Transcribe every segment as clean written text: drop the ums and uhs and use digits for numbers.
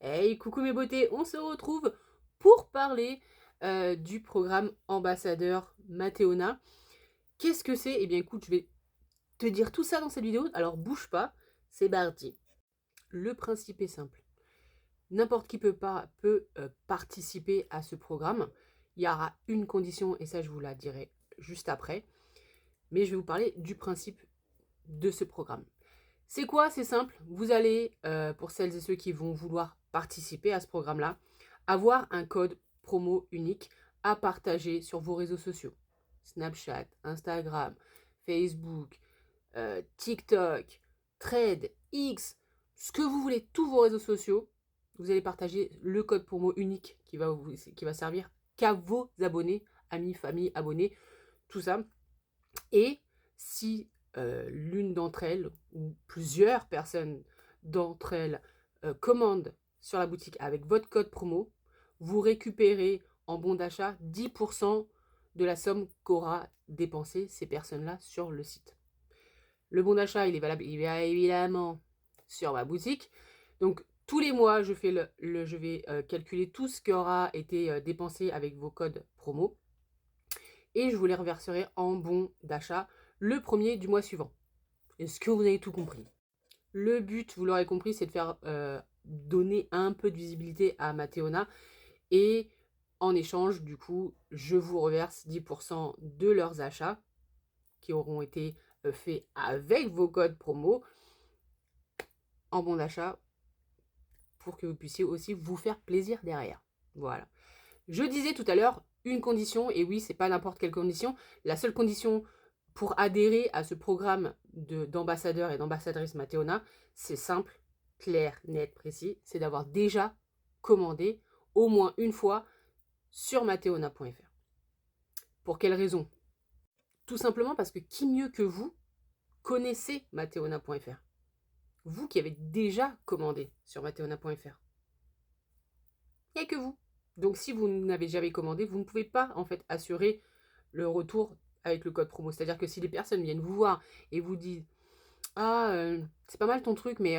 Hey, coucou mes beautés, on se retrouve pour parler du programme ambassadeur Mateona. Qu'est-ce que c'est? Eh bien écoute, je vais te dire tout ça dans cette vidéo, alors bouge pas, c'est parti. Le principe est simple. N'importe qui peut participer à ce programme. Il y aura une condition, et ça je vous la dirai juste après. Mais je vais vous parler du principe de ce programme. C'est quoi? C'est simple. Vous allez, pour celles et ceux qui vont vouloir participer à ce programme-là, avoir un code promo unique à partager sur vos réseaux sociaux. Snapchat, Instagram, Facebook, TikTok, Thread, X, ce que vous voulez, tous vos réseaux sociaux. Vous allez partager le code promo unique qui va servir qu'à vos abonnés, amis, famille, abonnés, tout ça. Et si l'une d'entre elles, ou plusieurs personnes d'entre elles, commandent sur la boutique avec votre code promo, vous récupérez en bon d'achat 10% de la somme qu'aura dépensé ces personnes-là sur le site. Le bon d'achat, il est valable évidemment sur ma boutique. Donc, tous les mois, je vais calculer tout ce qui aura été dépensé avec vos codes promo et je vous les reverserai en bon d'achat le premier du mois suivant. Est-ce que vous avez tout compris? Le but, vous l'aurez compris, c'est de faire donner un peu de visibilité à Mateona et en échange, du coup, je vous reverse 10% de leurs achats qui auront été faits avec vos codes promo en bon d'achat pour que vous puissiez aussi vous faire plaisir derrière. Voilà. Je disais tout à l'heure une condition, et oui, c'est pas n'importe quelle condition. La seule condition pour adhérer à ce programme d'ambassadeur et d'ambassadrice Mateona, c'est simple, clair, net, précis, c'est d'avoir déjà commandé au moins une fois sur mateona.fr. Pour quelle raison? Tout simplement parce que qui mieux que vous connaissez mateona.fr? Vous qui avez déjà commandé sur mateona.fr. Il n'y a que vous. Donc si vous n'avez jamais commandé, vous ne pouvez pas en fait assurer le retour avec le code promo. C'est-à-dire que si les personnes viennent vous voir et vous disent ah, c'est pas mal ton truc, mais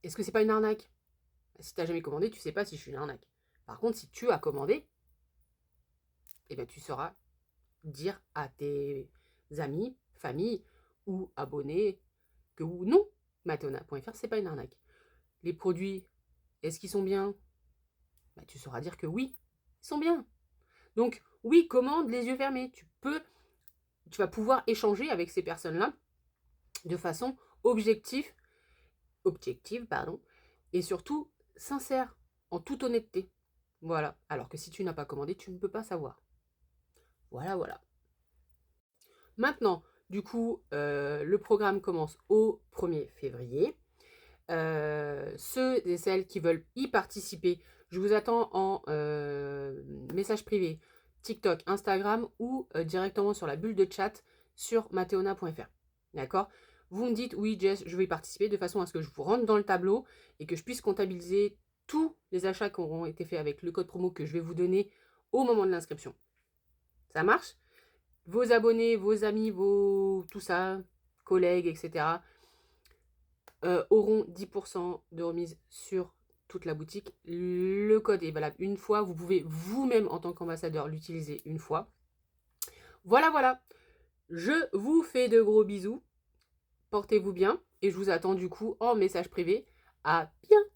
est-ce que c'est pas une arnaque? Si tu n'as jamais commandé, tu sais pas si je suis une arnaque. Par contre, si tu as commandé, eh ben, tu sauras dire à tes amis, famille ou abonnés que non, Mateona.fr, c'est pas une arnaque. Les produits, est-ce qu'ils sont bien? Bah, tu sauras dire que oui, ils sont bien. Donc oui, commande les yeux fermés. Tu vas pouvoir échanger avec ces personnes-là de façon objective, pardon, et surtout sincère, en toute honnêteté. Voilà. Alors que si tu n'as pas commandé, tu ne peux pas savoir. Voilà, voilà. Maintenant, du coup, le programme commence au 1er février. Ceux et celles qui veulent y participer, je vous attends en message privé, TikTok, Instagram ou directement sur la bulle de chat sur mateona.fr. D'accord? Vous me dites, oui Jess, je vais y participer de façon à ce que je vous rentre dans le tableau et que je puisse comptabiliser tous les achats qui auront été faits avec le code promo que je vais vous donner au moment de l'inscription. Ça marche? Vos abonnés, vos amis, tout ça, collègues, etc. Auront 10% de remise sur toute la boutique. Le code est valable une fois. Vous pouvez vous-même, en tant qu'ambassadeur, l'utiliser une fois. Voilà, voilà. Je vous fais de gros bisous. Portez-vous bien. Et je vous attends du coup en message privé. À bientôt.